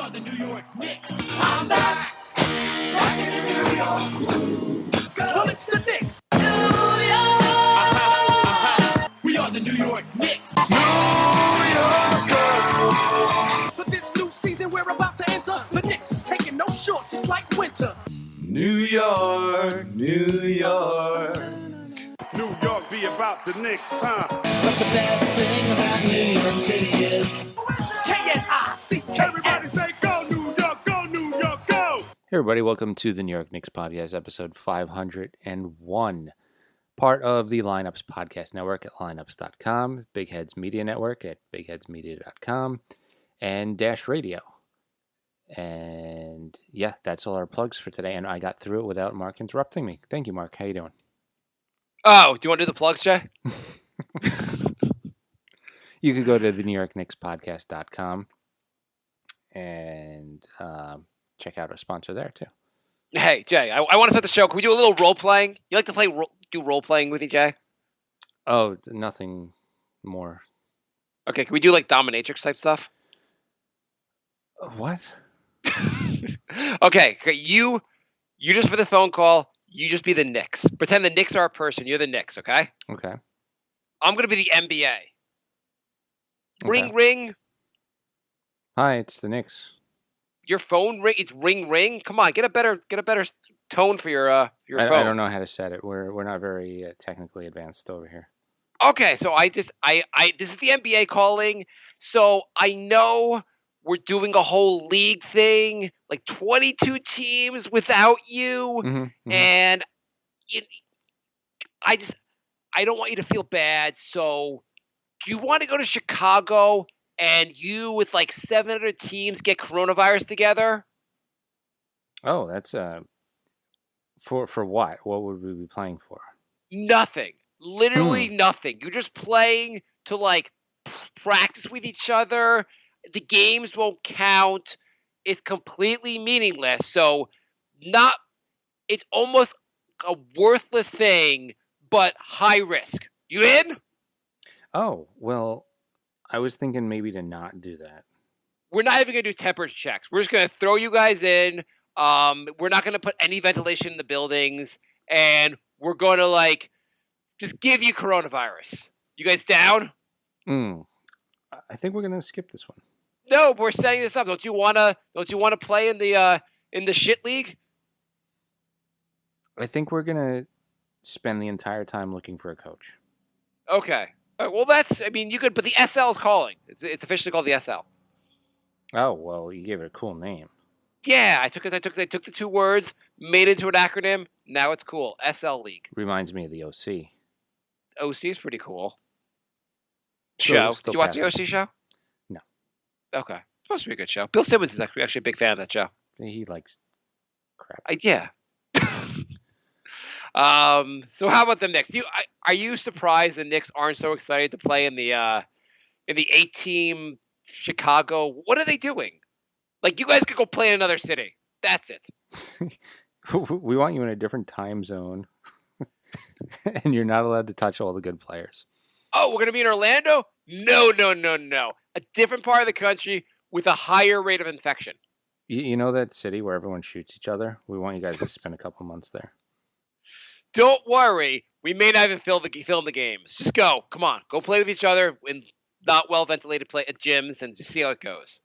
are the New York Knicks. I'm back, rocking in New York. Well, it's the Knicks. New York. We are the New York Knicks. New York. For this new season we're about to enter, the Knicks taking no shorts just like winter. New York, New York. New York be about the Knicks, huh? But the best thing about New York City is K-N-I-C-K. Everybody say go New York, go New York, go! Hey everybody, welcome to the New York Knicks podcast, episode 501. Part of the Lineups Podcast Network at lineups.com, Big Heads Media Network at bigheadsmedia.com, and Dash Radio. And yeah, that's all our plugs for today, and I got through it without Mark interrupting me. Thank you, Mark. How you doing? Oh, do you want to do the plugs, Jay? You could go to the NewYorkKnicksPodcast.com and check out our sponsor there, too. Hey, Jay, I want to start the show. Can we do a little role-playing? You like to do role-playing with me, Jay? Oh, nothing more. Okay, can we do like dominatrix type stuff? What? Okay, you just for the phone call, you just be the Knicks. Pretend the Knicks are a person. You're the Knicks, okay? Okay. I'm going to be the NBA. Ring, Okay. ring. Hi, it's the Knicks. Your phone ring. It's ring, ring. Come on, get a better tone for your phone. I don't know how to set it. We're not very technically advanced over here. Okay, so this is the NBA calling. So I know we're doing a whole league thing, like 22 teams without you, and I don't want you to feel bad. So do you want to go to Chicago and you with like 700 teams get coronavirus together? Oh, that's for what? What would we be playing for? Nothing. Literally nothing. You're just playing to like practice with each other. The games won't count. It's completely meaningless. So it's almost a worthless thing, but high risk. You in? Oh, well, I was thinking maybe to not do that. We're not even going to do temperature checks. We're just going to throw you guys in. We're not going to put any ventilation in the buildings. And we're going to like just give you coronavirus. You guys down? I think we're gonna skip this one. No, we're setting this up. Don't you wanna play in the shit league? I think we're gonna spend the entire time looking for a coach. Okay. All right, well, you could, but the SL is calling. It's officially called the SL. Oh well, you gave it a cool name. Yeah, I took the two words, made it into an acronym. Now it's cool. SL League. Reminds me of the OC. OC is pretty cool. Still Did you watch the OC show? No. Okay. It's supposed to be a good show. Bill Simmons is actually a big fan of that show. He likes crap. Yeah. So how about the Knicks? Are you surprised the Knicks aren't so excited to play in the 8-team Chicago? What are they doing? Like, you guys could go play in another city. That's it. We want you in a different time zone, and you're not allowed to touch all the good players. Oh, we're going to be in Orlando? No. A different part of the country with a higher rate of infection. You know that city where everyone shoots each other? We want you guys to spend a couple months there. Don't worry. We may not even film the games. Just go. Come on. Go play with each other in not well-ventilated play at gyms and just see how it goes.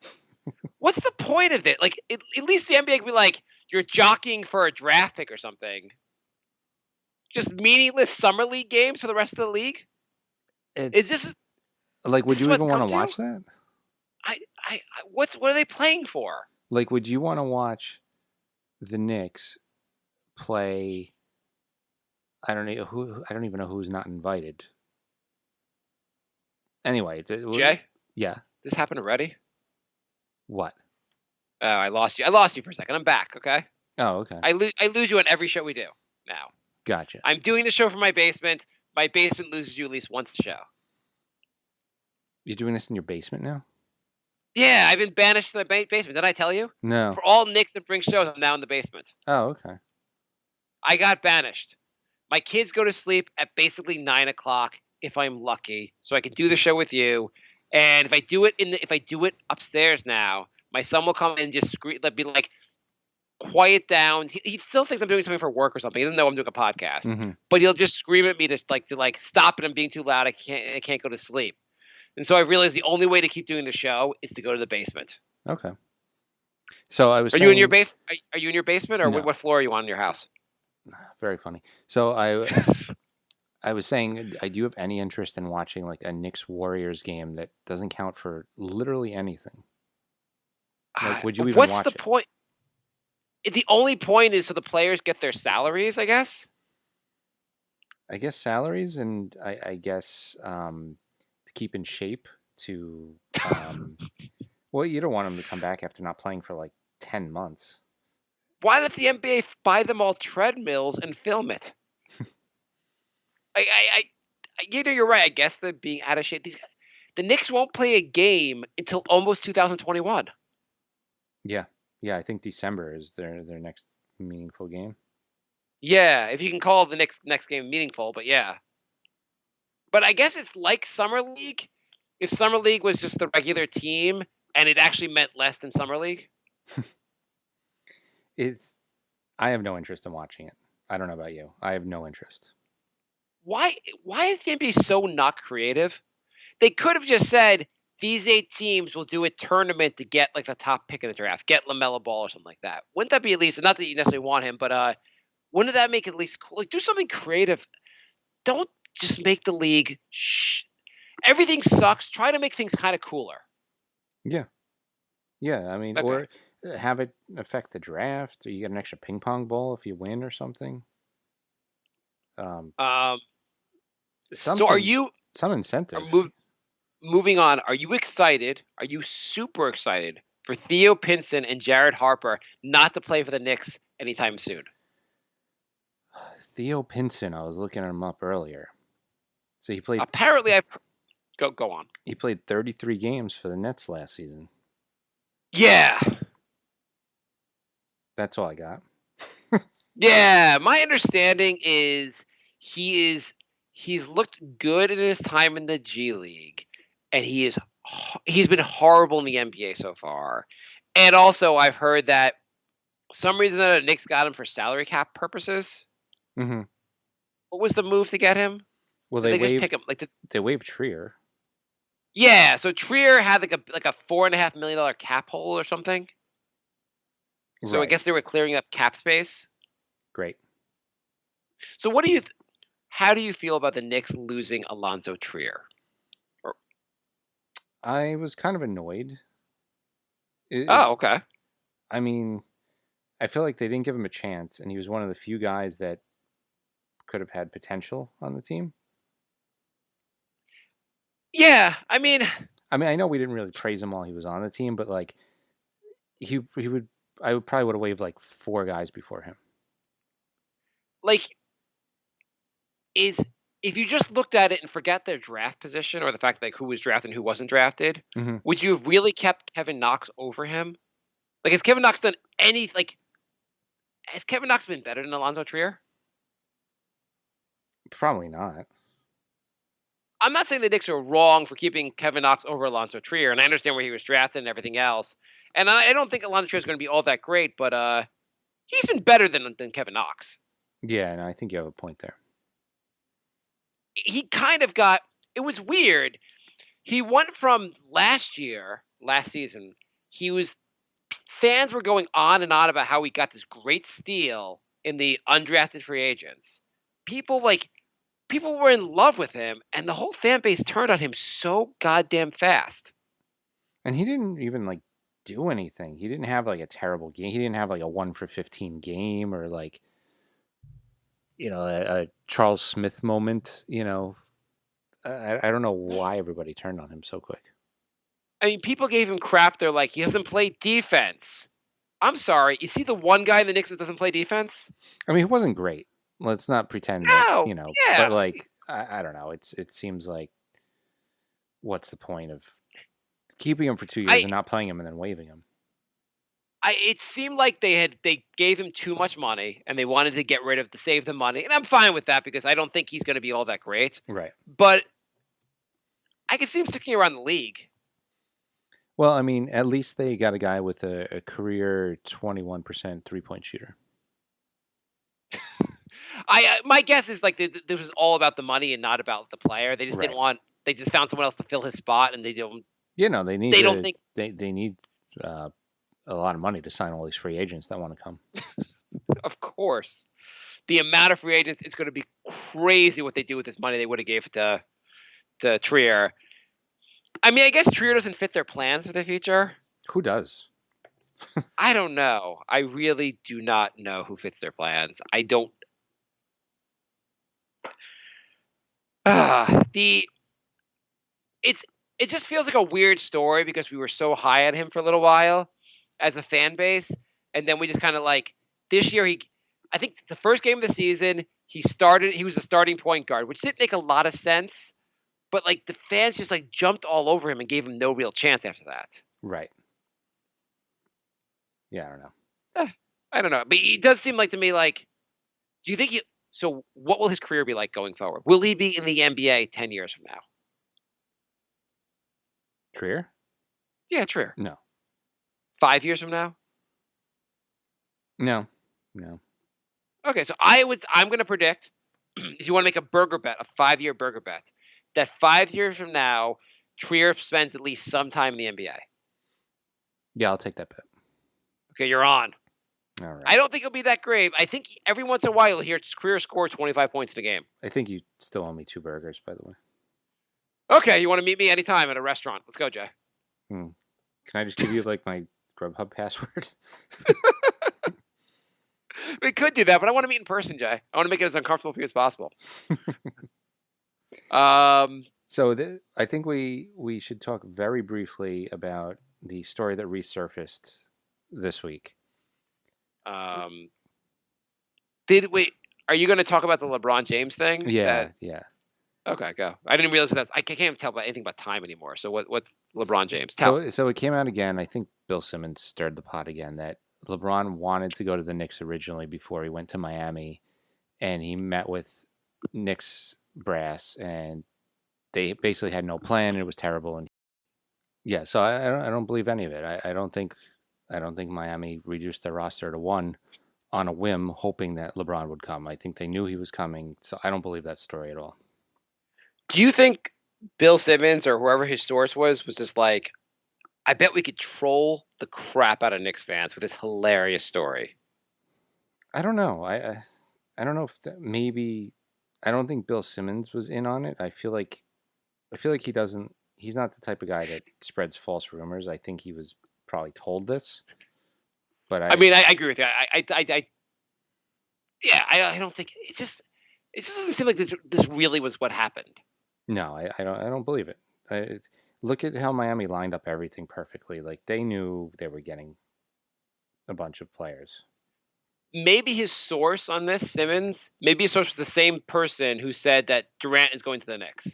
What's the point of it? Like, at least the NBA could be like, you're jockeying for a draft pick or something. Just meaningless summer league games for the rest of the league? Is this like? Would this you is even what's want to come watch that? What are they playing for? Like, would you want to watch the Knicks play? I don't know who. I don't even know who's not invited. Anyway, Jay? Yeah. This happened already? What? Oh, I lost you. I lost you for a second. I'm back. Okay. Oh, okay. I lose you on every show we do now. Gotcha. I'm doing the show from my basement. My basement loses you at least once a show. You're doing this in your basement now? Yeah, I've been banished to the basement. Did I tell you? No. For all Knicks and Brink shows, I'm now in the basement. Oh, okay. I got banished. My kids go to sleep at basically 9 o'clock if I'm lucky, so I can do the show with you. And if I do it upstairs now, My son will come in and just scream, be like, quiet down. He still thinks I'm doing something for work or something. He doesn't know I'm doing a podcast. Mm-hmm. But he'll just scream at me to stop it. I'm being too loud. I can't go to sleep. And so I realized the only way to keep doing the show is to go to the basement. Okay. So I was Are saying, you in your base? Are you in your basement, or No. what floor are you on in your house? Very funny. So I was saying, do you have any interest in watching like a Knicks Warriors game that doesn't count for literally anything? Like, would you even What's watch the it? point? The only point is so the players get their salaries, I guess. I guess salaries, and I guess to keep in shape. To well, you don't want them to come back after not playing for like 10 months. Why don't the NBA buy them all treadmills and film it? You're right. I guess they're being out of shape. The Knicks won't play a game until almost 2021. Yeah, I think December is their next meaningful game. Yeah, if you can call the next game meaningful, but yeah. But I guess it's like Summer League. If Summer League was just the regular team and it actually meant less than Summer League. I have no interest in watching it. I don't know about you. I have no interest. Why is the NBA so not creative? They could have just said these 8 teams will do a tournament to get like the top pick in the draft, get LaMelo Ball or something like that. Wouldn't that be at least, not that you necessarily want him, but wouldn't that make it at least cool? Like, do something creative. Don't just make the league. Everything sucks. Try to make things kind of cooler. Yeah. I mean, Okay. or have it affect the draft, or you get an extra ping pong ball if you win or something. So are you some incentive? Moving on? Are you excited? Are you super excited for Theo Pinson and Jared Harper not to play for the Knicks anytime soon? Theo Pinson, I was looking him up earlier. So he played. Apparently, go on. He played 33 games for the Nets last season. Yeah. That's all I got. Yeah, my understanding is he's looked good in his time in the G League, and he's been horrible in the NBA so far. And also, I've heard that some reason that the Knicks got him for salary cap purposes. Mm-hmm. What was the move to get him? Well, Did they just waived. pick him They waived Trier. Yeah, so Trier had like a $4.5 million cap hole or something. So Right. I guess they were clearing up cap space. Great. So how do you feel about the Knicks losing Alonzo Trier? I was kind of annoyed. Okay. I mean, I feel like they didn't give him a chance, and he was one of the few guys that could have had potential on the team. Yeah, I mean, I know we didn't really praise him while he was on the team, but like I probably would have waived like 4 guys before him. like, if you just looked at it and forget their draft position or the fact like who was drafted and who wasn't drafted, Mm-hmm. would you have really kept Kevin Knox over him? Like, has Kevin Knox done any has Kevin Knox been better than Alonzo Trier? Probably not. I'm not saying the Knicks are wrong for keeping Kevin Knox over Alonzo Trier, and I understand where he was drafted and everything else. And I don't think Alonzo Trier is going to be all that great, but he's been better than Kevin Knox. Yeah, no, I think you have a point there. He kind of got – it was weird. He went from last season, fans were going on and on about how he got this great steal in the undrafted free agents. People were in love with him, and the whole fan base turned on him so goddamn fast. And he didn't even like do anything. He didn't have like a terrible game. He didn't have like a 1 for 15 game or like, a Charles Smith moment. I don't know why everybody turned on him so quick. I mean, people gave him crap. They're like, he doesn't play defense. I'm sorry. You see the one guy in the Knicks that doesn't play defense? I mean, he wasn't great. Let's not pretend No, that, yeah. But like, I don't know. It seems like, what's the point of keeping him for 2 years and not playing him and then waiving him? It seemed like they gave him too much money and they wanted to get rid of to save the money, and I'm fine with that because I don't think he's going to be all that great. Right. But I can see him sticking around the league. Well, I mean, at least they got a guy with a career 21% 3-point shooter. My guess is like this was all about the money and not about the player. They just Right. didn't want. They just found someone else to fill his spot, and they don't. You know, they need They don't think. they need a lot of money to sign all these free agents that want to come. Of course, the amount of free agents is going to be crazy. What they do with this money they would have gave to Trier. I mean, I guess Trier doesn't fit their plans for the future. Who does? I don't know. I really do not know who fits their plans. I don't. It just feels like a weird story because we were so high on him for a little while as a fan base, and then we just kind of like this year. I think the first game of the season he started. He was a starting point guard, which didn't make a lot of sense. But like the fans just like jumped all over him and gave him no real chance after that. Right. Yeah, I don't know. I don't know, but he does seem like to me like. Do you think he? So what will his career be like going forward? Will he be in the NBA 10 years from now? Trier? Yeah, Trier. No. 5 years from now? No. Okay, so I'm going to predict, if you want to make a burger bet, a 5-year burger bet, that 5 years from now, Trier spends at least some time in the NBA. Yeah, I'll take that bet. Okay, you're on. All right. I don't think it'll be that great. I think every once in a while you'll hear Trier score 25 points in a game. I think you still owe me 2 burgers, by the way. Okay, you want to meet me anytime at a restaurant. Let's go, Jay. Can I just give you like my Grubhub password? We could do that, but I want to meet in person, Jay. I want to make it as uncomfortable for you as possible. So I think we should talk very briefly about the story that resurfaced this week. Are you going to talk about the LeBron James thing? Yeah. Okay, go. I didn't realize that. I can't tell about anything about time anymore. So what LeBron James? So it came out again. I think Bill Simmons stirred the pot again that LeBron wanted to go to the Knicks originally before he went to Miami, and he met with Knicks brass, and they basically had no plan. And it was terrible, and yeah. So I don't believe any of it. I don't think Miami reduced their roster to 1 on a whim, hoping that LeBron would come. I think they knew he was coming, so I don't believe that story at all. Do you think Bill Simmons or whoever his source was just like, I bet we could troll the crap out of Knicks fans with this hilarious story? I don't know. I don't know if maybe I don't think Bill Simmons was in on it. I feel like he doesn't. He's not the type of guy that spreads false rumors. I think he was probably told this, but I mean, I agree with you. I don't think it just doesn't seem like this really was what happened. No, I don't believe it. Look at how Miami lined up everything perfectly. Like they knew they were getting a bunch of players. Maybe his source on this, Simmons, maybe his source was the same person who said that Durant is going to the Knicks.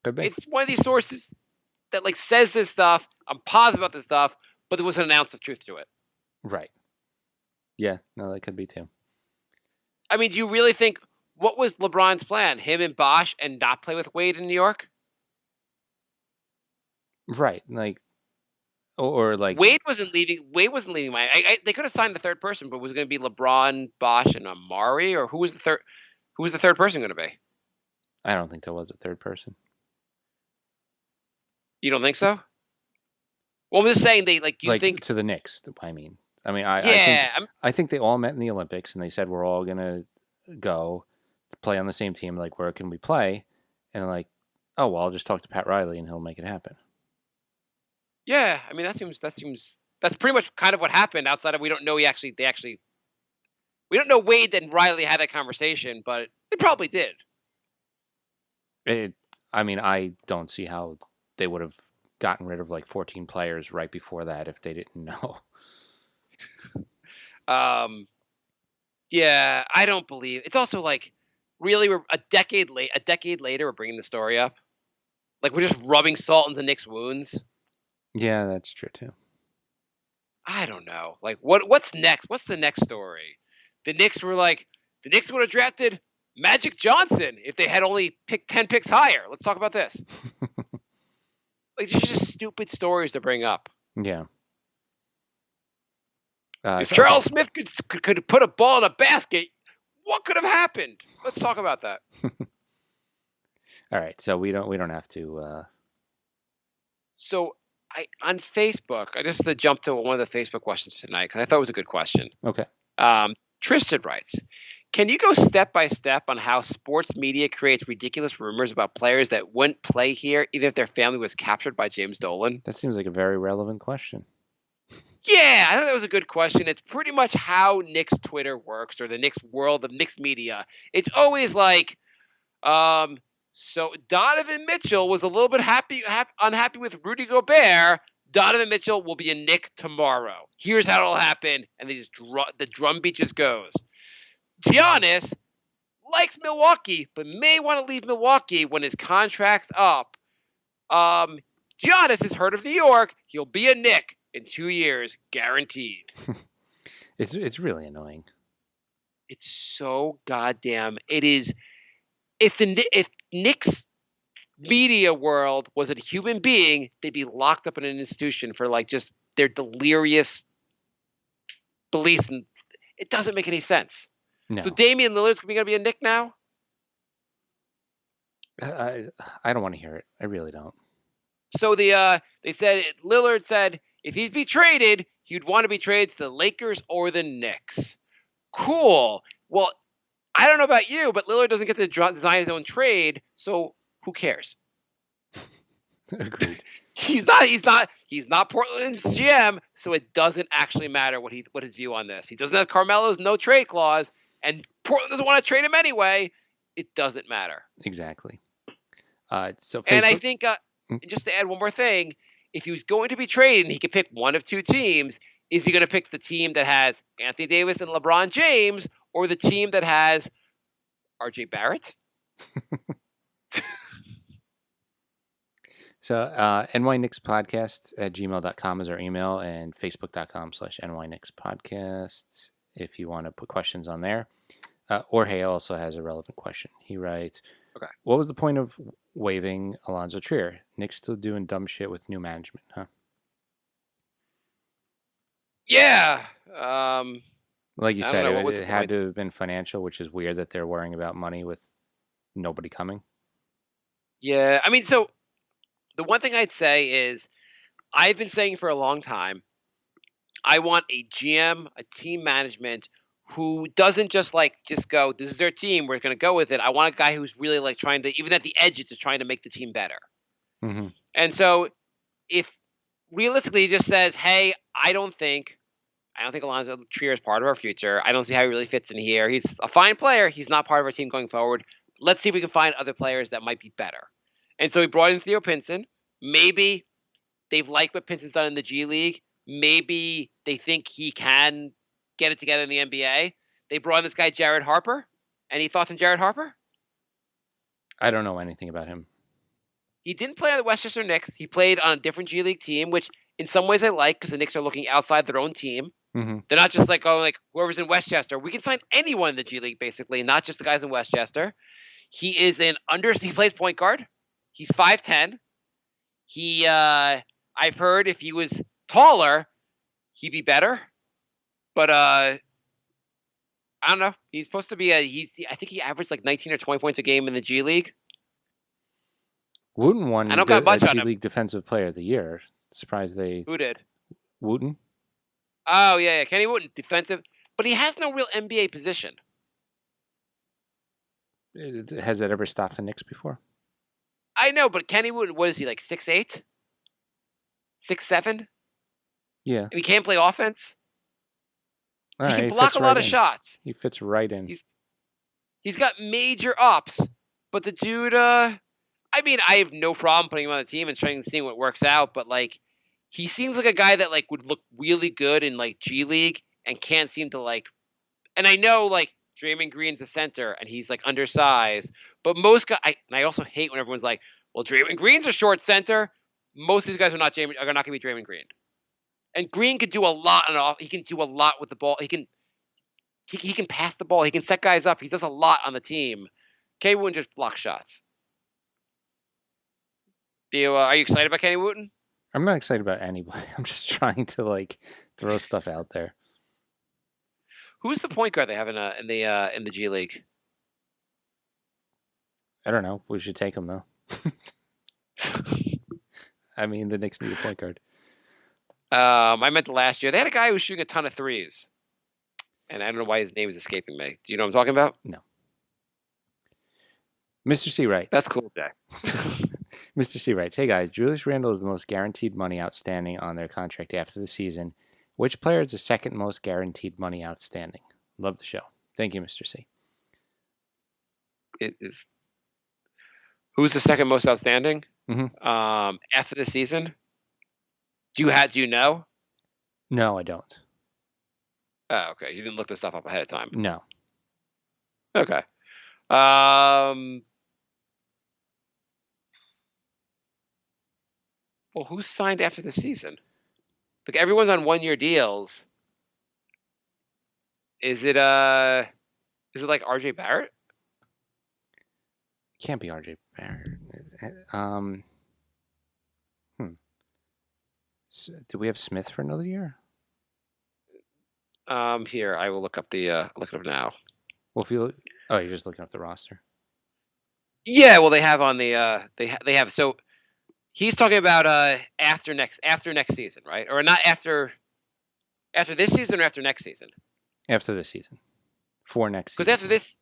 Could be. It's one of these sources that like says this stuff. I'm positive about this stuff, but there was an ounce of truth to it. Right. Yeah, no, that could be too. I mean, do you really think, what was LeBron's plan? Him and Bosh and not play with Wade in New York? Right. Like, or like Wade wasn't leaving Miami. They could have signed the third person, but was it going to be LeBron, Bosh, and Amari, or who was the third person going to be? I don't think there was a third person. You don't think so? Well, I'm just saying they think to the Knicks. I think they all met in the Olympics and they said we're all gonna go play on the same team. Like, where can we play? And like, oh well, I'll just talk to Pat Riley and he'll make it happen. Yeah, I mean that's pretty much kind of what happened. Outside of we don't know we don't know Wade and Riley had that conversation, but they probably did. I don't see how they would have gotten rid of like 14 players right before that if they didn't know. Yeah, I don't believe it's also like really we're a decade later we're bringing the story up. Like we're just rubbing salt into Knicks' wounds. Yeah, that's true too. I don't know. Like what's next? What's the next story? The Knicks would have drafted Magic Johnson if they had only picked 10 picks higher. Let's talk about this. Like, these are just stupid stories to bring up. Yeah. If Charles Smith could put a ball in a basket, what could have happened? Let's talk about that. All right, so we don't have to. So on Facebook, I just jumped to one of the Facebook questions tonight because I thought it was a good question. Okay. Tristan writes, can you go step by step on how sports media creates ridiculous rumors about players that wouldn't play here even if their family was captured by James Dolan? That seems like a very relevant question. Yeah, I thought that was a good question. It's pretty much how Knicks Twitter works, or the Knicks world of Knicks media. It's always like, so Donovan Mitchell was a little bit unhappy with Rudy Gobert. Donovan Mitchell will be a Knick tomorrow. Here's how it'll happen, and they just the drumbeat just goes. Giannis likes Milwaukee, but may want to leave Milwaukee when his contract's up. Giannis has heard of New York. He'll be a Knick in 2 years, guaranteed. It's really annoying. It's so goddamn. It is. If Knicks media world was a human being, they'd be locked up in an institution for like just their delirious beliefs, and it doesn't make any sense. No. So Damian Lillard's going to be a Knick now? I don't want to hear it. I really don't. So they said Lillard said if he'd be traded, he'd want to be traded to the Lakers or the Knicks. Cool. Well, I don't know about you, but Lillard doesn't get to design his own trade, so who cares? Agreed. He's not Portland's GM, so it doesn't actually matter what his view on this. He doesn't have Carmelo's no trade clause, and Portland doesn't want to trade him anyway. It doesn't matter. Exactly. So Facebook, and I think just to add one more thing, if he was going to be traded and he could pick one of two teams, is he going to pick the team that has Anthony Davis and LeBron James, or the team that has RJ Barrett? So nyknickspodcast@gmail.com is our email, and facebook.com/nyknickspodcast if you want to put questions on there. Jorge also has a relevant question. He writes, okay, what was the point of waiving Alonzo Trier? Knicks still doing dumb shit with new management, huh? Yeah. Like you said, it had to have been financial, which is weird that they're worrying about money with nobody coming. Yeah, I mean, so the one thing I'd say is I've been saying for a long time, I want a GM, a team management who doesn't just go, this is their team, we're going to go with it. I want a guy who's really like trying to, even at the edges, just trying to make the team better. Mm-hmm. And so if realistically he just says, hey, I don't think Alonzo Trier is part of our future. I don't see how he really fits in here. He's a fine player. He's not part of our team going forward. Let's see if we can find other players that might be better. And so he brought in Theo Pinson. Maybe they've liked what Pinson's done in the G League. Maybe they think he can get it together in the NBA. They brought in this guy, Jared Harper. Any thoughts on Jared Harper? I don't know anything about him. He didn't play on the Westchester Knicks. He played on a different G League team, which in some ways I like because the Knicks are looking outside their own team. Mm-hmm. They're not just like, oh, like whoever's in Westchester. We can sign anyone in the G League, basically, not just the guys in Westchester. He plays point guard. He's 5'10". I've heard if he was taller, he'd be better. But I don't know. He's supposed to be I think he averaged like 19 or 20 points a game in the G League. Wooten won G League Defensive Player of the Year. Surprised they... Who did? Wooten? Oh, yeah. Kenny Wooten, defensive. But he has no real NBA position. Has that ever stopped the Knicks before? I know, but Kenny Wooten, what is he, like 6'8"? 6'7"? Yeah. And he can't play offense? He can he block a lot of shots. He fits right in. He's got major ups, but the dude, I mean, I have no problem putting him on the team and trying to see what works out, but like, he seems like a guy that like would look really good in like G League and can't seem to like, and I know like Draymond Green's a center and he's like undersized, but most guys, I also hate when everyone's like, well, Draymond Green's a short center. Most of these guys are not going to be Draymond Green. And Green could do a lot he can do a lot with the ball. He can pass the ball. He can set guys up. He does a lot on the team. K Wooden just blocks shots. Are you excited about Kenny Wooten? I'm not excited about anybody. I'm just trying to like throw stuff out there. Who's the point guard they have in the G League? I don't know. We should take him though. I mean, the Knicks need a point guard. I meant last year. They had a guy who was shooting a ton of threes, and I don't know why his name is escaping me. Do you know what I'm talking about? No. Mr. C writes. That's cool, Jack. Mr. C writes, hey guys, Julius Randle is the most guaranteed money outstanding on their contract after the season. Which player is the second most guaranteed money outstanding? Love the show. Thank you, Mr. C. It is. Who's the second most outstanding? Mm-hmm. After the season? Do you know? No, I don't. Oh, okay. You didn't look this stuff up ahead of time. No. Okay. Well, who signed after the season? Like everyone's on 1-year deals. Is it like RJ Barrett? Can't be RJ Barrett. So, do we have Smith for another year? Here I will look up look it up now. Well, you're just looking up the roster. Yeah, well they have on the they have so he's talking about after next season, right? Or not after this season or after next season? After this season. For next season. Because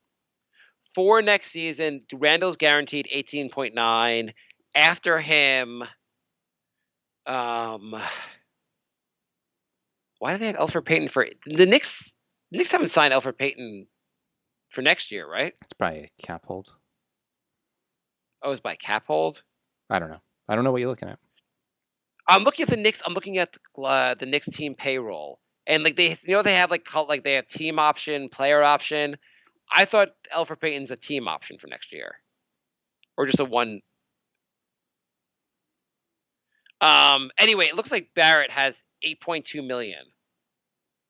for next season, Randall's guaranteed 18.9. After him, why do they have Elfrid Payton for the Knicks? The Knicks haven't signed Elfrid Payton for next year, right? It's probably a cap hold. Oh, it's by cap hold? I don't know. I don't know what you're looking at. I'm looking at the Knicks. I'm looking at the Knicks team payroll, and like they have they have team option, player option. I thought Elfrid Payton's a team option for next year, or just a one. Anyway, it looks like Barrett has 8.2 million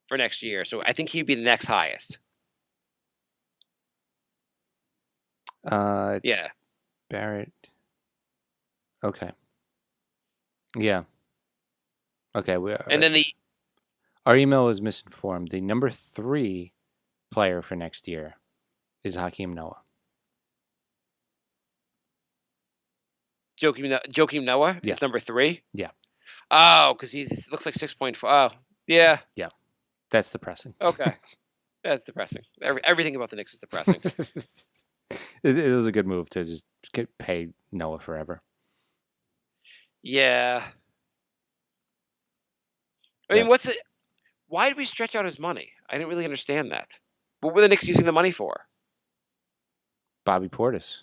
for next year, so I think he'd be the next highest. Yeah. Barrett. Okay. Yeah. Okay. And then our email was misinformed. The number 3 player for next year is Hakeem Noah. Joakim Noah is number 3? Yeah. Oh, because he looks like 6.4. Oh, yeah. Yeah. That's depressing. Okay. That's depressing. Everything about the Knicks is depressing. It was a good move to just pay Noah forever. Yeah. I mean, why did we stretch out his money? I didn't really understand that. What were the Knicks using the money for? Bobby Portis.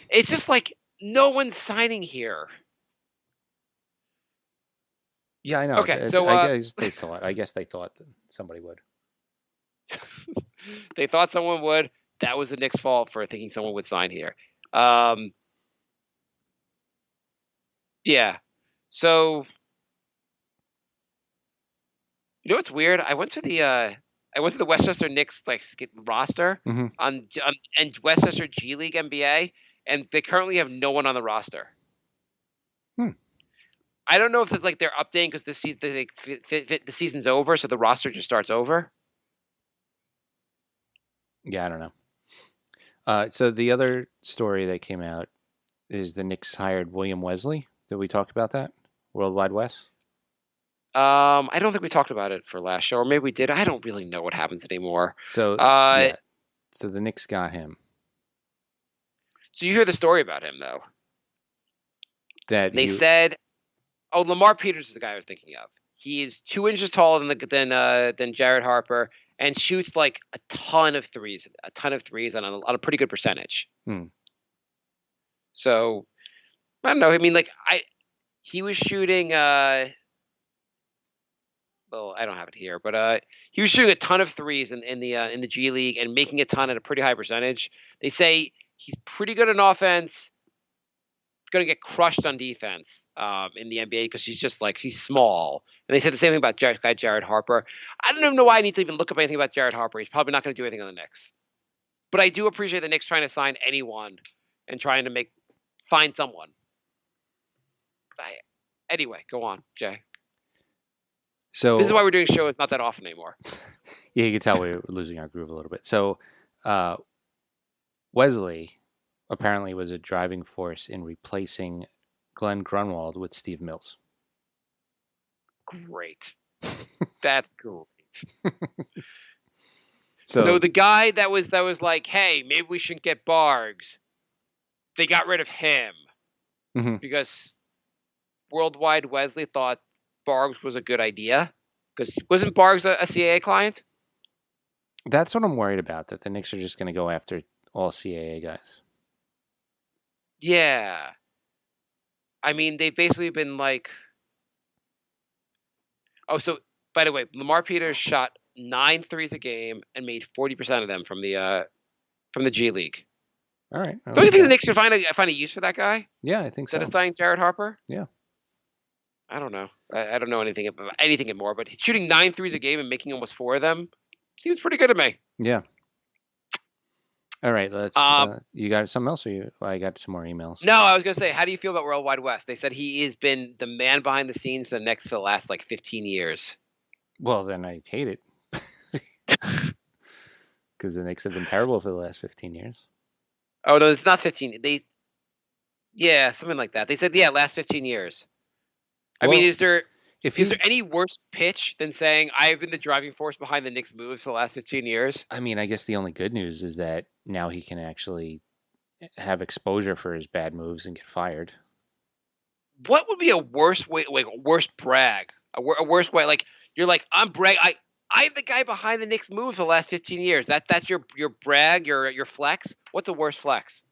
It's just like no one's signing here. Yeah, I know. Okay, so I guess they thought that somebody would. They thought someone would. That was the Knicks' fault for thinking someone would sign here. Yeah. So, you know what's weird? I went to the Westchester Knicks roster on Westchester G League NBA, and they currently have no one on the roster. I don't know if it's like they're updating because the season's over, so the roster just starts over. Yeah, I don't know. So the other story that came out is the Knicks hired William Wesley. Did we talk about that? Worldwide West? I don't think we talked about it for last show, or maybe we did. I don't really know what happens anymore. So, so the Knicks got him. So you hear the story about him, though. That they said, "Oh, Lamar Peters is the guy I was thinking of. He is 2 inches taller than Jared Harper and shoots like a ton of threes on a pretty good percentage." So I don't know. I mean, he was shooting. Well, I don't have it here, but he was shooting a ton of threes in the G League and making a ton at a pretty high percentage. They say he's pretty good on offense. Going to get crushed on defense in the NBA because he's small. And they said the same thing about Jared Harper. I don't even know why I need to even look up anything about Jared Harper. He's probably not going to do anything on the Knicks. But I do appreciate the Knicks trying to sign anyone and trying to make find someone. Anyway, go on, Jay. So This is why we're doing shows not that often anymore. Yeah, you can tell we're losing our groove a little bit. So Wesley apparently was a driving force in replacing Glenn Grunwald with Steve Mills. Great. That's great. So So the guy that was like, hey, maybe we shouldn't get Bargs. They got rid of him Mhm. because Worldwide Wesley thought Bargs was a good idea. Because wasn't Bargs a CAA client? that's what I'm worried about, that the Knicks are just going to go after all CAA guys. Yeah. I mean, they've basically been like... Oh, so, by the way, Lamar Peters shot 9 threes a game and made 40% of them from the G League. All right. Don't you think the Knicks could find a use for that guy? Yeah, I think so. Instead of signing Jared Harper? Yeah. I don't know. I don't know anything more, but shooting 9 threes a game and making almost 4 of them seems pretty good to me. Yeah. All right, let's. You got something else, or I got some more emails. No, I was gonna say, how do you feel about Worldwide West? They said he has been the man behind the scenes for the Knicks for the last 15 years. Well, then I hate it because the Knicks have been terrible for the last 15 years. Oh no, it's not 15. Yeah, something like that. They said last 15 years. I mean, is there any worse pitch than saying I've been the driving force behind the Knicks' moves for the last 15 years? I mean, I guess the only good news is that now he can actually have exposure for his bad moves and get fired. What would be a worse way, a worse brag, a worse way? You're like, I'm the guy behind the Knicks' moves for the last 15 years. That's your brag, your flex. What's a worse flex?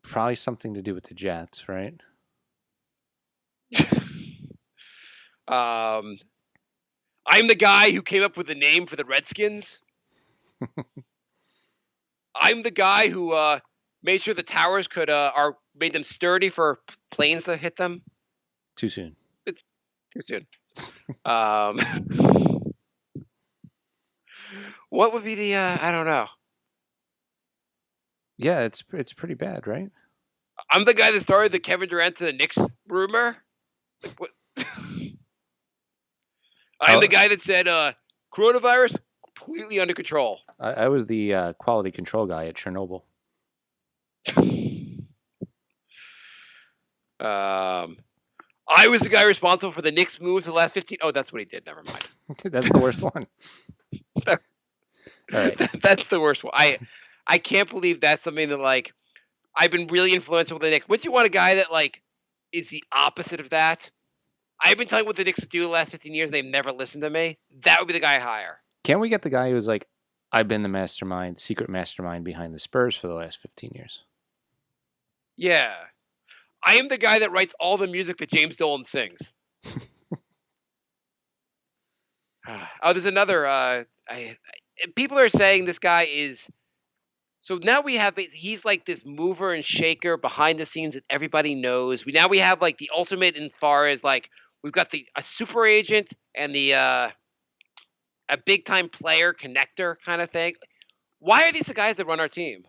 Probably something to do with the Jets, right? I'm the guy who came up with the name for the Redskins. I'm the guy who made sure the towers made them sturdy for planes to hit them. Too soon. It's too soon. What would be the I don't know. Yeah, it's pretty bad, right? I'm the guy that started the Kevin Durant to the Knicks rumor. I'm the guy that said coronavirus completely under control. I was the quality control guy at Chernobyl. I was the guy responsible for the Knicks moves the last 15. Oh, that's what he did. Never mind. That's the worst one. All right. That's the worst one. I can't believe that's something that I've been really influential with the Knicks. Wouldn't you want a guy that is the opposite of that? I've been telling what the Knicks do the last 15 years and they've never listened to me. That would be the guy I hire. Can't we get the guy who's like, I've been the secret mastermind behind the Spurs for the last 15 years? Yeah. I am the guy that writes all the music that James Dolan sings. Oh, there's another. People are saying this guy is. So now he's like this mover and shaker behind the scenes that everybody knows. We have the ultimate in far as we've got a super agent and a big time player connector kind of thing. Why are these the guys that run our team?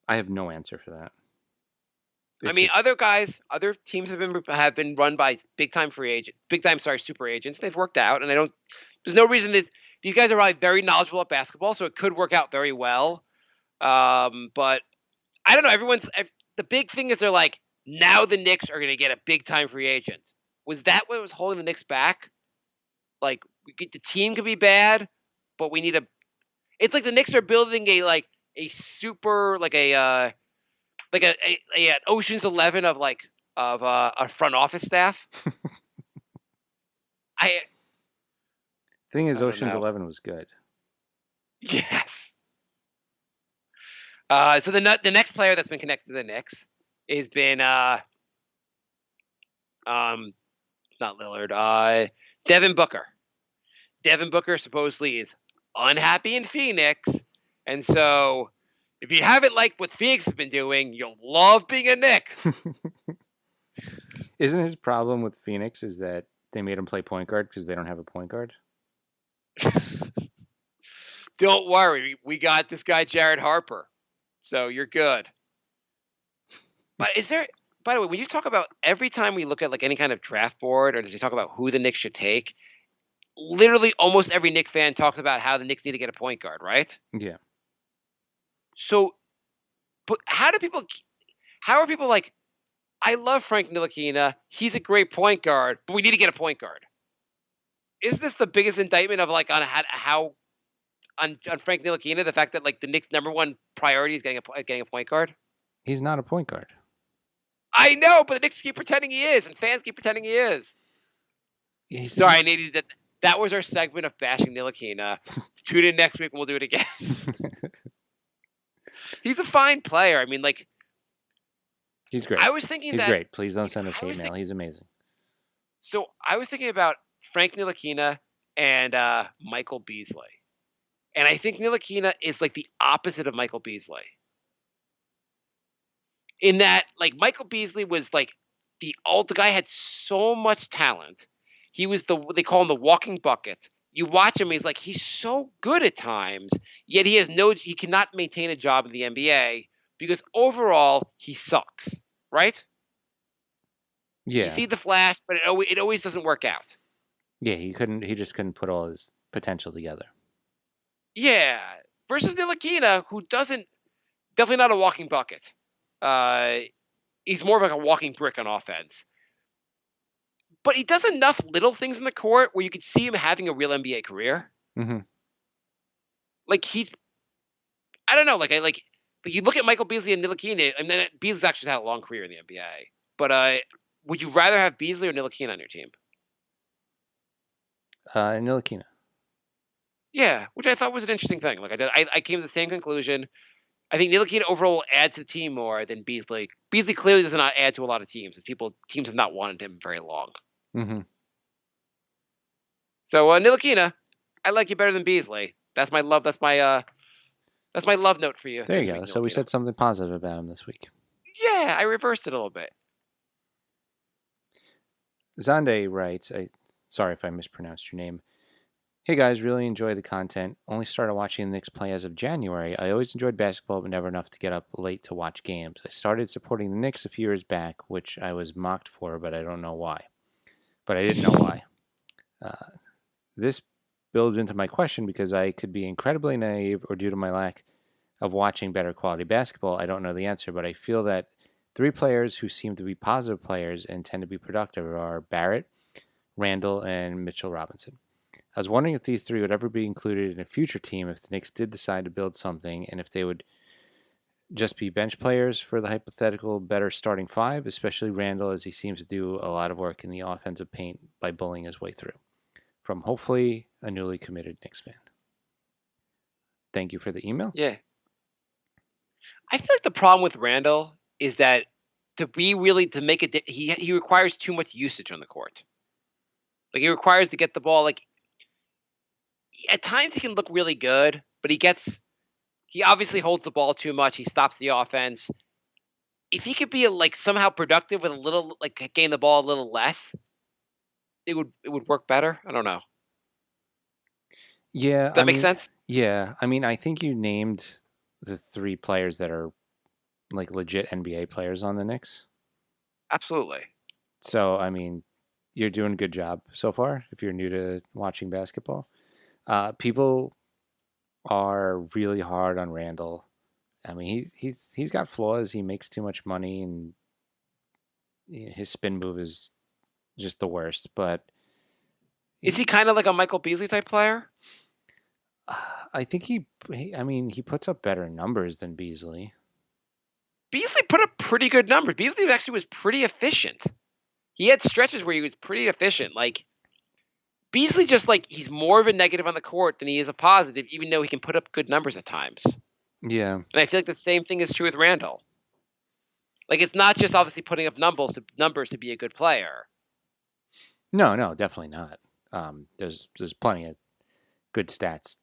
I have no answer for that. Other teams have been run by super agents. They've worked out, and there's no reason that these guys are probably very knowledgeable at basketball, so it could work out very well. But I don't know. The big thing is they're like, now the Knicks are going to get a big time free agent. Was that what was holding the Knicks back? The team could be bad, but we need it's like the Knicks are building a super an Ocean's 11 of a front office staff. Thing is, Ocean's 11 was good. Yes. So the next player that's been connected to the Knicks has been not Lillard. Devin Booker. Devin Booker supposedly is unhappy in Phoenix, and so if you haven't liked what Phoenix has been doing, you'll love being a Knick. Isn't his problem with Phoenix is that they made him play point guard because they don't have a point guard? Don't worry, we got this guy Jared Harper, so you're good. But is there? By the way, when you talk about every time we look at like any kind of draft board, or does he talk about who the Knicks should take? Literally, almost every Knicks fan talks about how the Knicks need to get a point guard, right? Yeah. So, but how are people like? I love Frank Ntilikina. He's a great point guard, but we need to get a point guard. Is this the biggest indictment of like on how on Frank Ntilikina, the fact that like the Knicks' number one priority is getting a point guard? He's not a point guard. I know, but the Knicks keep pretending he is, and fans keep pretending he is. Sorry, I needed that. That was our segment of bashing Ntilikina. Tune in next week and we'll do it again. He's a fine player. I mean, like, he's great. I was thinking he's great. Please don't send us hate mail. He's amazing. So I was thinking about Frank Ntilikina and Michael Beasley. And I think Ntilikina is like the opposite of Michael Beasley. In that, like, Michael Beasley was like the guy had so much talent. He was they call him the walking bucket. You watch him, he's so good at times, yet he cannot maintain a job in the NBA because overall he sucks, right? Yeah. You see the flash, but it always doesn't work out. Yeah, he just couldn't put all his potential together. Yeah. Versus Ntilikina, who definitely not a walking bucket. He's more of like a walking brick on offense. But he does enough little things in the court where you could see him having a real NBA career. Mm-hmm. Like I don't know, but you look at Michael Beasley and Ntilikina, and then Beasley's actually had a long career in the NBA. But would you rather have Beasley or Ntilikina on your team? Ntilikina. Yeah, which I thought was an interesting thing. Like I came to the same conclusion. I think Ntilikina overall adds to the team more than Beasley. Beasley clearly does not add to a lot of teams. Teams have not wanted him very long. Mm-hmm. So Ntilikina, I like you better than Beasley. That's my love. That's my love note for you. There you go. So we said something positive about him this week. Yeah, I reversed it a little bit. Zande writes, sorry if I mispronounced your name. Hey guys, really enjoy the content. Only started watching the Knicks play as of January. I always enjoyed basketball, but never enough to get up late to watch games. I started supporting the Knicks a few years back, which I was mocked for, but I don't know why. But I didn't know why. This builds into my question because I could be incredibly naive or due to my lack of watching better quality basketball. I don't know the answer, but I feel that 3 players who seem to be positive players and tend to be productive are Barrett, Randall, and Mitchell Robinson. I was wondering if these 3 would ever be included in a future team if the Knicks did decide to build something, and if they would just be bench players for the hypothetical better starting 5, especially Randall, as he seems to do a lot of work in the offensive paint by bullying his way through. From hopefully a newly committed Knicks fan. Thank you for the email. Yeah. I feel like the problem with Randall is that to make it, he requires too much usage on the court. Like he requires to get the ball. Like at times he can look really good, but he obviously holds the ball too much. He stops the offense. If he could be like somehow productive with a little, like gain the ball a little less, it would work better. I don't know. Yeah. Does that make sense? Yeah. I mean, I think you named the 3 players that are like legit NBA players on the Knicks. Absolutely. So, I mean, you're doing a good job so far if you're new to watching basketball. People are really hard on Randall. I mean, he's got flaws. He makes too much money, and his spin move is just the worst. But is he kind of like a Michael Beasley type player? I think he puts up better numbers than Beasley. Beasley put up pretty good numbers. Beasley actually was pretty efficient. He had stretches where he was pretty efficient. Like Beasley, just like he's more of a negative on the court than he is a positive, even though he can put up good numbers at times. Yeah, and I feel like the same thing is true with Randall. Like it's not just obviously putting up numbers to be a good player. No, definitely not. There's plenty of good stats,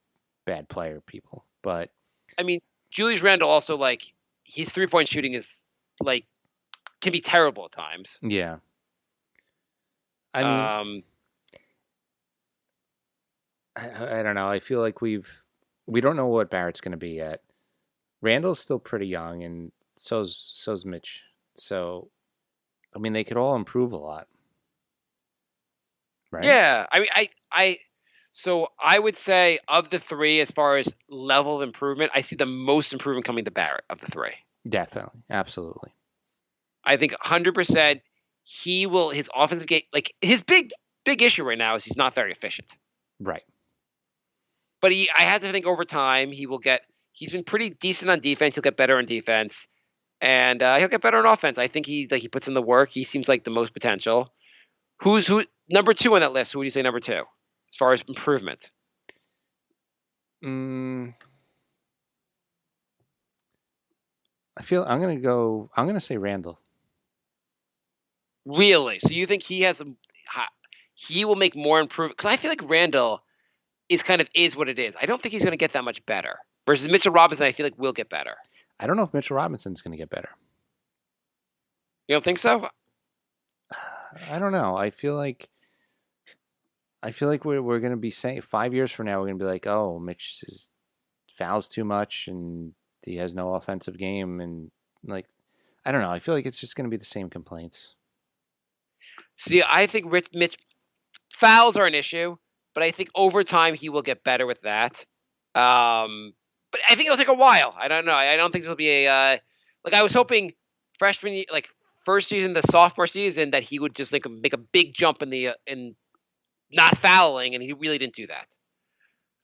bad player people, but I mean, Julius Randle also like his 3-point shooting is like can be terrible at times. Yeah. I mean, I don't know. I feel like we've we don't know what Barrett's going to be yet. Randall's still pretty young, and so's Mitch. So, I mean, they could all improve a lot, right? Yeah, I mean, so I would say of the three, as far as level of improvement, I see the most improvement coming to Barrett of the three. Definitely, absolutely. I think 100% he will. His offensive game, like his big issue right now is he's not very efficient. Right. But I have to think over time he will get. He's been pretty decent on defense. He'll get better on defense, and he'll get better on offense. I think he puts in the work. He seems like the most potential. Who's number 2 on that list? Who would you say number 2 as far as improvement? I feel I'm gonna say Randall. Really? So you think he will make more improvement? Because I feel like Randall is what it is. I don't think he's going to get that much better. Versus Mitchell Robinson, I feel like will get better. I don't know if Mitchell Robinson's going to get better. You don't think so? I don't know. I feel like we're going to be saying 5 years from now we're going to be like, oh, Mitch fouls too much and he has no offensive game, and like, I don't know. I feel like it's just going to be the same complaints. See, I think Mitch fouls are an issue, but I think over time he will get better with that. But I think it'll take a while. I don't know. I don't think it'll be a like I was hoping freshman year, like first season, the sophomore season, that he would just like make a big jump in not fouling, and he really didn't do that.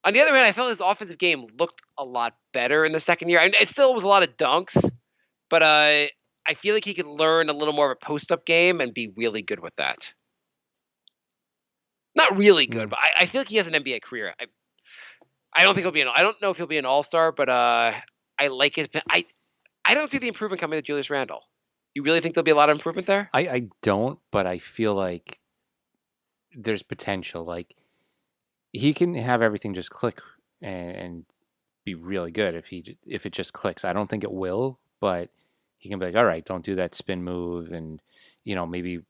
On the other hand, I felt his offensive game looked a lot better in the second year. I mean, it still was a lot of dunks, but I feel like he could learn a little more of a post-up game and be really good with that. Not really good, but I feel like he has an NBA career. I don't think he'll be I don't know if he'll be an all-star, but I like it. I don't see the improvement coming to Julius Randle. You really think there'll be a lot of improvement there? I don't, but I feel like there's potential. Like he can have everything just click and be really good if it just clicks. I don't think it will, but he can be like, all right, don't do that spin move, and maybe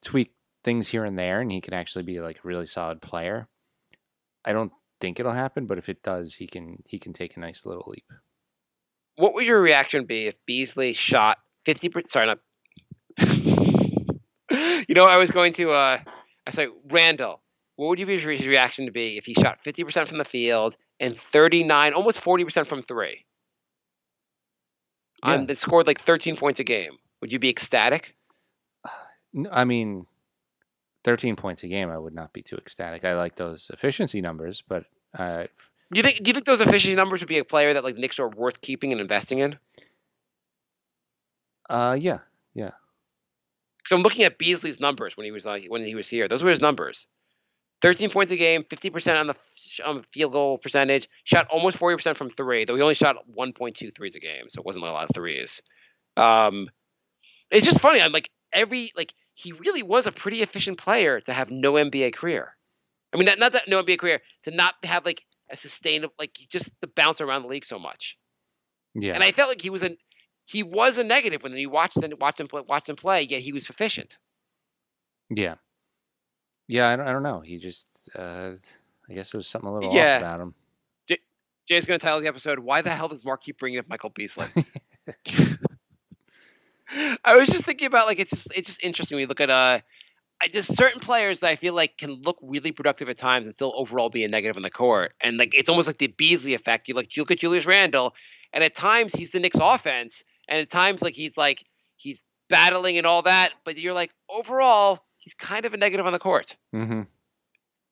tweak things here and there, and he can actually be like a really solid player. I don't think it'll happen, but if it does, he can take a nice little leap. What would your reaction be if Beasley shot 50%? Sorry, not. I was going to. I said Randall. What would his reaction to be if he shot 50% from the field and 39, almost 40% from three? Yeah. And scored like 13 points a game. Would you be ecstatic? I mean, 13 points a game, I would not be too ecstatic. I like those efficiency numbers, but do you think those efficiency numbers would be a player that like the Knicks are worth keeping and investing in? Yeah. So I'm looking at Beasley's numbers when he was here. Those were his numbers. 13 points a game, 50% on the field goal percentage, shot almost 40% from three, though he only shot 1.2 threes a game, so it wasn't a lot of threes. It's just funny. I'm like he really was a pretty efficient player to have no NBA career. I mean, not that no NBA career, to not have like a sustainable, like just to bounce around the league so much. Yeah. And I felt like he was a negative when you watched him play, yet he was efficient. Yeah. Yeah, I don't know. He just, I guess there was something a little off about him. Jay's going to title the episode, "Why the hell does Mark keep bringing up Michael Beasley?" I was just thinking about, like, it's just interesting when you look at just certain players that I feel like can look really productive at times and still overall be a negative on the court. And, like, it's almost like the Beasley effect. You look at Julius Randle, and at times he's the Knicks offense, and at times, like, he's battling and all that, but you're like, overall, he's kind of a negative on the court. Mm-hmm.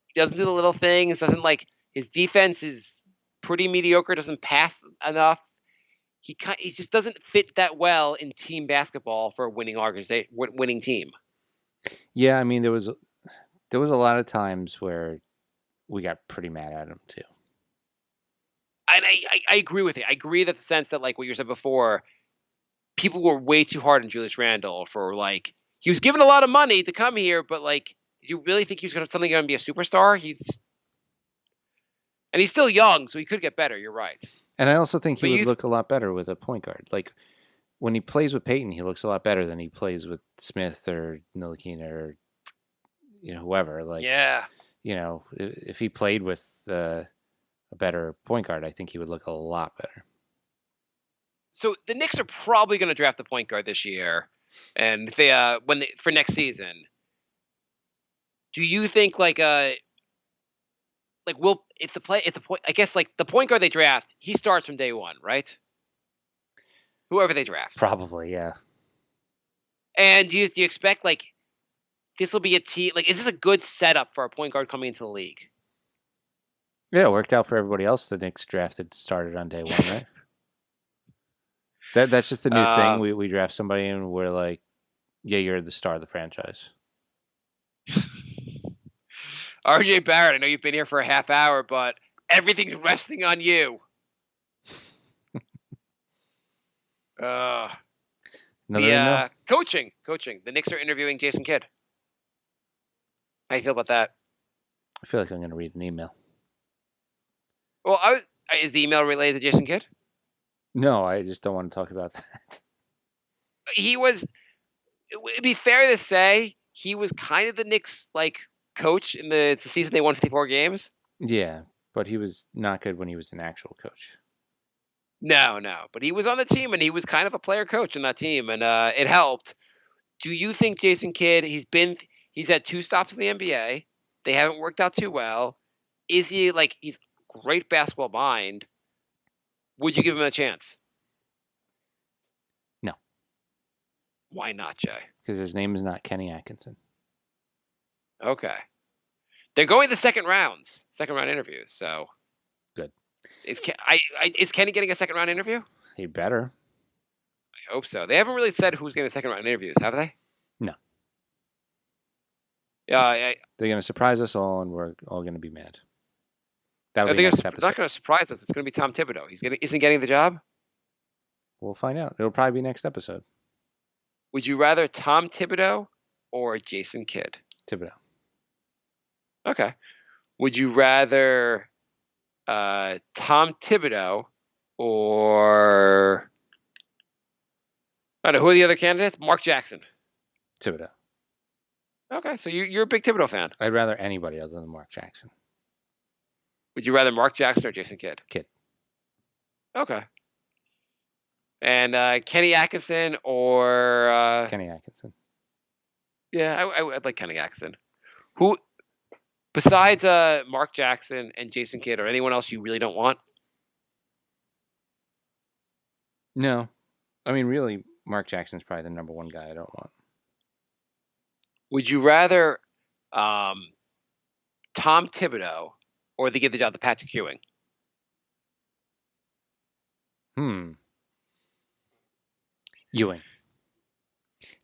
He doesn't do the little things. His defense is pretty mediocre. Doesn't pass enough. He just doesn't fit that well in team basketball for a winning team. Yeah, I mean there was a lot of times where we got pretty mad at him too. And I agree with you. I agree that the sense that, like what you said before, people were way too hard on Julius Randle for, like, he was given a lot of money to come here, but, like, do you really think he was going to be a superstar? And he's still young, so he could get better. You're right. And I also think he would look a lot better with a point guard. Like, when he plays with Peyton, he looks a lot better than he plays with Smith or Ntilikina or, whoever. Like, yeah. If he played with, a better point guard, I think he would look a lot better. So the Knicks are probably going to draft the point guard this year, and for next season. Do you think if the point, I guess, like, the point guard they draft, he starts from day one, right? Whoever they draft. Probably, yeah. And do you expect, like, this will be a team? Like, is this a good setup for a point guard coming into the league? Yeah, it worked out for everybody else. The Knicks drafted started on day one, right? That's just the new thing. We draft somebody and we're like, yeah, you're the star of the franchise. RJ Barrett, I know you've been here for a half hour, but everything's resting on you. Another email? Coaching. The Knicks are interviewing Jason Kidd. How you feel about that? I feel like I'm going to read an email. Well, is the email related to Jason Kidd? No, I just don't want to talk about that. It'd be fair to say he was kind of the Knicks, like, coach in the season they won 54 games. Yeah, but he was not good when he was an actual coach. No, but he was on the team and he was kind of a player coach in that team, and it helped. Do you think Jason Kidd? He's had 2 stops in the NBA. They haven't worked out too well. Is he, like, he's a great basketball mind? Would you give him a chance? No. Why not, Jay? Because his name is not Kenny Atkinson. Okay. They're going the second round interviews. So good. Is Kenny getting a second round interview? He better. I hope so. They haven't really said who's getting second round interviews, have they? No. Yeah. They're going to surprise us all, and we're all going to be mad. That'll I be think next it's episode. not going to surprise us. It's going to be Tom Thibodeau. Isn't he getting the job? We'll find out. It'll probably be next episode. Would you rather Tom Thibodeau or Jason Kidd? Thibodeau. Okay. Would you rather Tom Thibodeau or, I don't know, who are the other candidates? Mark Jackson. Thibodeau. Okay, so you're a big Thibodeau fan. I'd rather anybody other than Mark Jackson. Would you rather Mark Jackson or Jason Kidd? Kidd. Okay. And Kenny Atkinson or Kenny Atkinson. Yeah, I'd like Kenny Atkinson. Who, besides Mark Jackson and Jason Kidd, or anyone else you really don't want? No. I mean, really, Mark Jackson's probably the number one guy I don't want. Would you rather Tom Thibodeau or they give the job to Patrick Ewing? Ewing.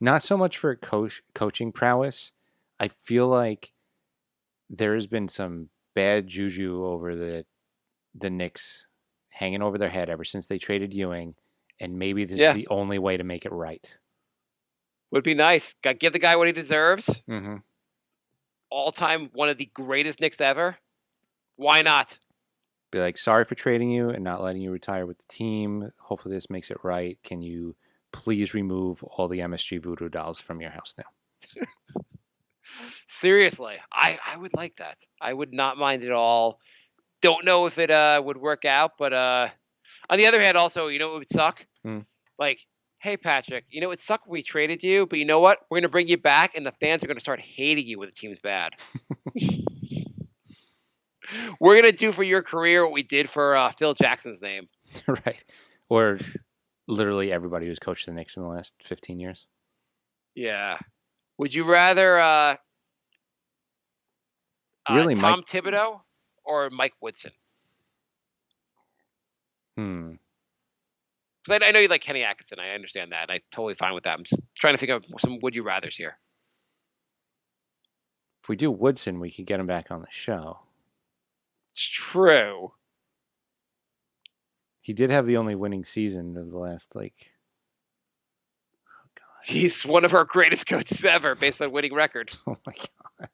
Not so much for coaching prowess. I feel like there has been some bad juju over the Knicks hanging over their head ever since they traded Ewing, and maybe this is the only way to make it right. Would be nice. Give the guy what he deserves. Mm-hmm. All-time one of the greatest Knicks ever. Why not? Be like, sorry for trading you and not letting you retire with the team. Hopefully this makes it right. Can you please remove all the MSG voodoo dolls from your house now? Seriously, I would like that. I would not mind at all. Don't know if it would work out, but on the other hand, also, you know what would suck? Like, hey, Patrick, you know, it sucked when we traded you, but you know what? We're going to bring you back, and the fans are going to start hating you when the team's bad. We're going to do for your career what we did for Phil Jackson's name. Right. Or literally everybody who's coached the Knicks in the last 15 years. Yeah. Would you rather really, Tom Thibodeau or Mike Woodson? Because I know you like Kenny Atkinson. I understand that. I'm totally fine with that. I'm just trying to figure out some would you rathers here. If we do Woodson, we could get him back on the show. It's true. He did have the only winning season of the last, oh, God. He's one of our greatest coaches ever based on winning record. Oh, my God.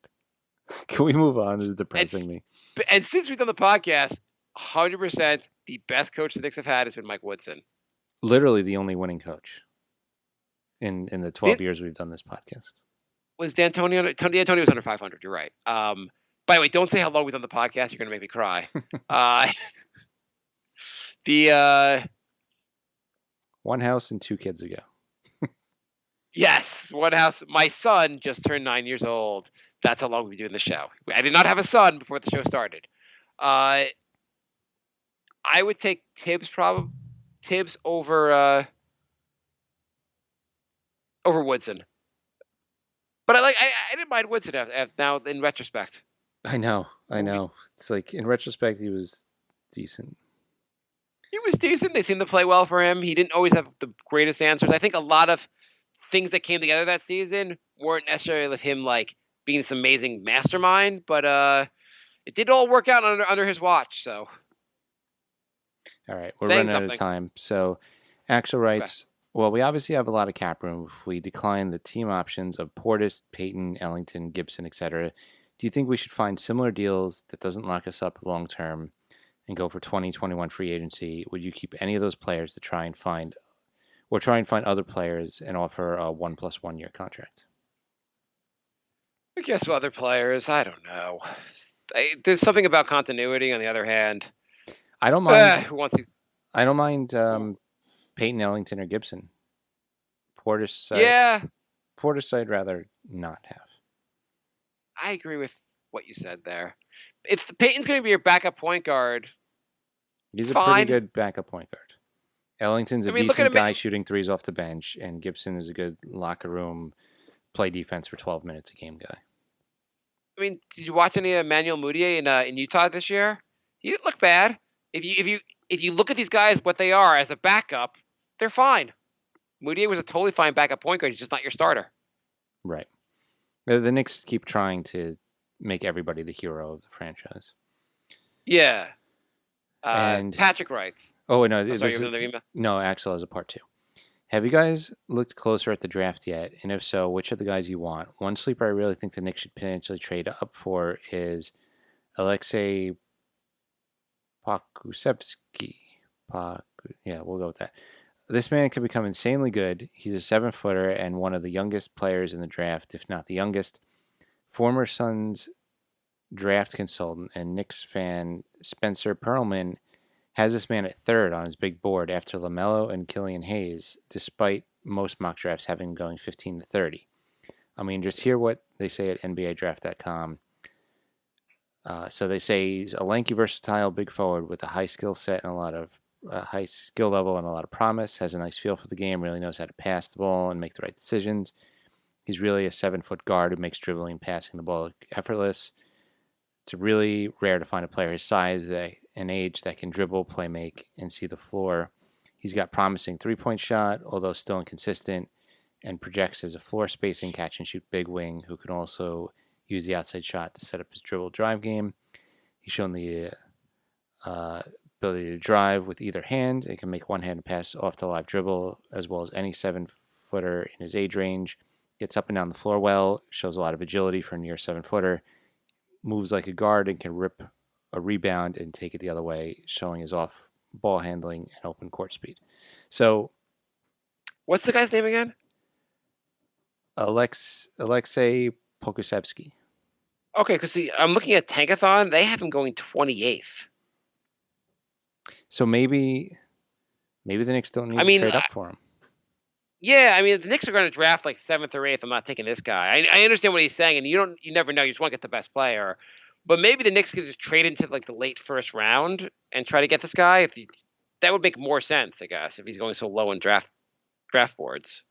Can we move on? This is depressing me. And since we've done the podcast, 100% the best coach the Knicks have had has been Mike Woodson. Literally the only winning coach in the 12 years we've done this podcast. Was D'Antoni was under 500, you're right. But By the way, don't say how long we've done the podcast. You're going to make me cry. One house and 2 kids ago. Yes, one house. My son just turned 9 years old. That's how long we've been doing the show. I did not have a son before the show started. I would take Tibbs over Woodson. But I didn't mind Woodson now in retrospect. I know. It's like, in retrospect, he was decent. He was decent. They seemed to play well for him. He didn't always have the greatest answers. I think a lot of things that came together that season weren't necessarily with him like being this amazing mastermind, but it did all work out under his watch. So, all right, we're running out of time. So, Axel writes, well, we obviously have a lot of cap room if we decline the team options of Portis, Peyton, Ellington, Gibson, etc. Do you think we should find similar deals that doesn't lock us up long term and go for 2021 free agency? Would you keep any of those players to try and find other players and offer a 1+1 year contract? I guess with other players, I don't know. There's something about continuity. On the other hand, I don't mind. Who wants to? I don't mind Peyton, Ellington, or Gibson. Portis. Portis, I'd rather not have. I agree with what you said there. If Peyton's going to be your backup point guard, he's a pretty good backup point guard. Ellington's a decent guy shooting threes off the bench, and Gibson is a good locker room, play defense for 12 minutes a game guy. I mean, did you watch any of Emmanuel Mudiay in Utah this year? He didn't look bad. If you look at these guys, what they are as a backup, they're fine. Mudiay was a totally fine backup point guard. He's just not your starter. Right. The Knicks keep trying to make everybody the hero of the franchise. Yeah. And Patrick writes. Oh, no. No, Axel has a part 2. Have you guys looked closer at the draft yet? And if so, which are the guys you want? One sleeper I really think the Knicks should potentially trade up for is Alexei Pokusevsky. Yeah, we'll go with that. This man can become insanely good. He's a 7-footer and one of the youngest players in the draft, if not the youngest. Former Suns draft consultant and Knicks fan Spencer Perlman has this man at 3rd on his big board after LaMelo and Killian Hayes, despite most mock drafts having him going 15 to 30. I mean, just hear what they say at NBADraft.com. So they say he's a lanky, versatile big forward with a high skill set and a lot of high skill level and a lot of promise, has a nice feel for the game, really knows how to pass the ball and make the right decisions. He's really a 7-foot guard who makes dribbling and passing the ball effortless. It's really rare to find a player his size and age that can dribble, play make, and see the floor. He's got promising 3-point shot, although still inconsistent, and projects as a floor spacing catch-and-shoot big wing who can also use the outside shot to set up his dribble drive game. He's shown the ability to drive with either hand and can make one-handed pass off the live dribble, as well as any 7-footer in his age range. Gets up and down the floor well, shows a lot of agility for a near 7-footer, moves like a guard and can rip a rebound and take it the other way, showing his off ball handling and open court speed. So, what's the guy's name again? Alexei Pokusevsky. Okay, because I'm looking at Tankathon. They have him going 28th. So maybe the Knicks don't need to trade up for him. Yeah, I mean, the Knicks are going to draft like 7th or 8th. I'm not taking this guy. I understand what he's saying, and you never know. You just want to get the best player. But maybe the Knicks could just trade into like the late first round and try to get this guy. That would make more sense, I guess, if he's going so low in draft boards.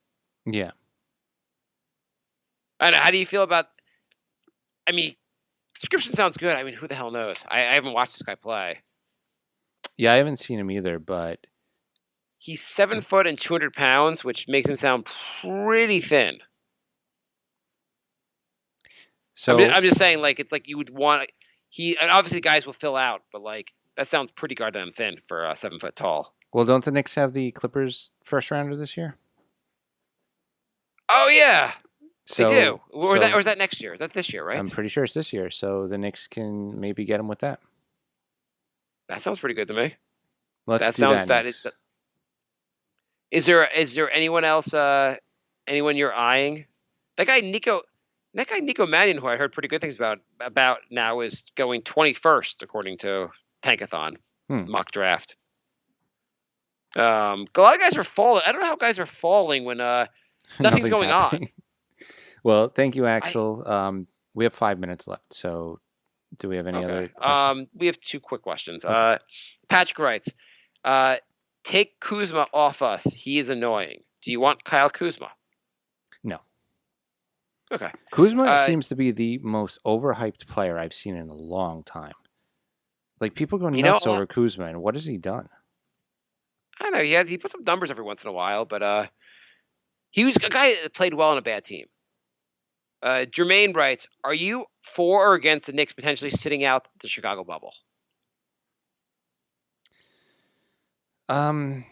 Yeah. I don't know. How do you feel about? I mean, description sounds good. I mean, who the hell knows? I haven't watched this guy play. Yeah, I haven't seen him either, but he's 7 foot and 200 pounds, which makes him sound pretty thin. So I'm just saying, like, it's like you would want and obviously guys will fill out, but like that sounds pretty goddamn thin for 7 foot tall. Well, don't the Knicks have the Clippers first rounder this year? Oh yeah, they do. Or is that next year? Is that this year? Right? I'm pretty sure it's this year. So the Knicks can maybe get him with that. That sounds pretty good to me. Let's do that. Is there anyone else? Anyone you're eyeing? That guy Nico That guy Nico Mannion, who I heard pretty good things about now, is going 21st according to Tankathon mock draft. A lot of guys are falling. I don't know how guys are falling when nothing's going happening. on. Well, thank you, Axel. We have 5 minutes left, so do we have any other questions? We have 2 quick questions. Okay. Patrick writes, take Kuzma off us. He is annoying. Do you want Kyle Kuzma? No. Okay. Kuzma seems to be the most overhyped player I've seen in a long time. Like, people go nuts over Kuzma, and what has he done? I don't know. Yeah, he puts up numbers every once in a while, but he was a guy that played well on a bad team. Jermaine writes, are you for or against the Knicks potentially sitting out the Chicago bubble? I'm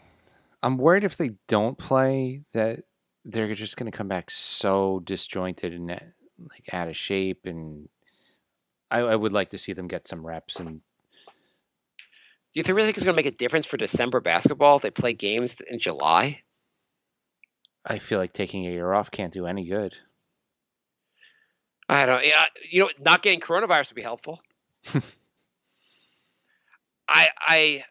worried if they don't play that they're just going to come back so disjointed and like out of shape, and I would like to see them get some reps. And do you really think it's going to make a difference for December basketball if they play games in July? I feel like taking a year off can't do any good. I don't. Yeah, not getting coronavirus would be helpful. I'd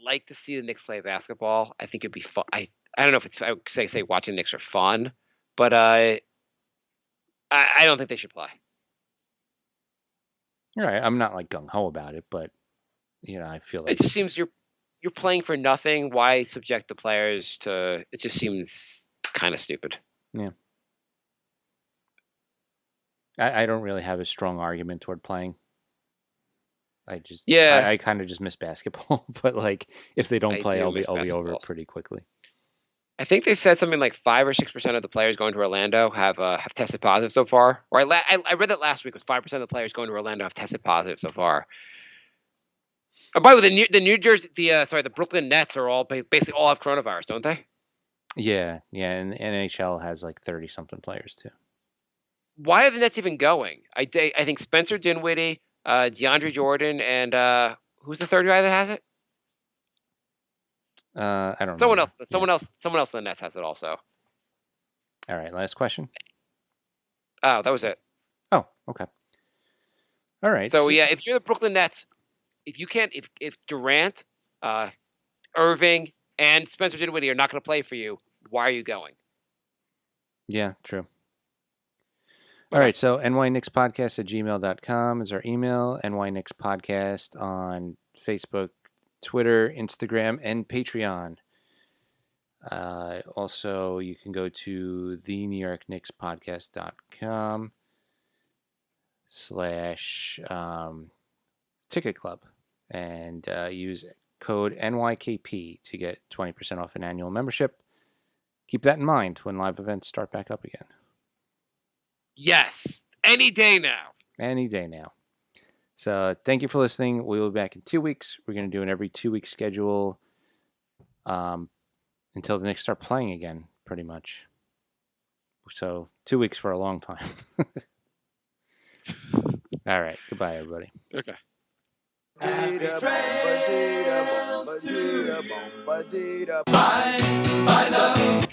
like to see the Knicks play basketball. I think it'd be fun. I don't know if it's I would say watching the Knicks are fun, but I don't think they should play. All right, I'm not like gung ho about it, but I feel like it just seems you're playing for nothing. Why subject the players to? It just seems kind of stupid. Yeah. I don't really have a strong argument toward playing. I kind of just miss basketball, but like if they don't play, I'll be over it pretty quickly. I think they said something like 5 or 6% of the players going to Orlando have tested positive so far. Or I read that last week was 5% of the players going to Orlando have tested positive so far. Oh, by the way, the Brooklyn Nets are all basically all have coronavirus, don't they? Yeah, and NHL has like 30 something players too. Why are the Nets even going? I think Spencer Dinwiddie, DeAndre Jordan, and who's the third guy that has it? I don't know. Someone else in the Nets has it also. All right, last question. Oh, that was it. Oh, okay. All right. So yeah, if you're the Brooklyn Nets, if Durant, Irving, and Spencer Dinwiddie are not going to play for you, why are you going? Yeah, true. All right, so nyknickspodcast@gmail.com is our email, nyknickspodcast on Facebook, Twitter, Instagram, and Patreon. Also, you can go to the NewYorkKnicksPodcast.com/ticket club and use code NYKP to get 20% off an annual membership. Keep that in mind when live events start back up again. Yes, any day now. Any day now. So thank you for listening. We will be back in 2 weeks. We're going to do an every 2 week schedule until the Knicks start playing again, pretty much. So 2 weeks for a long time. All right. Goodbye, everybody. Okay. My love.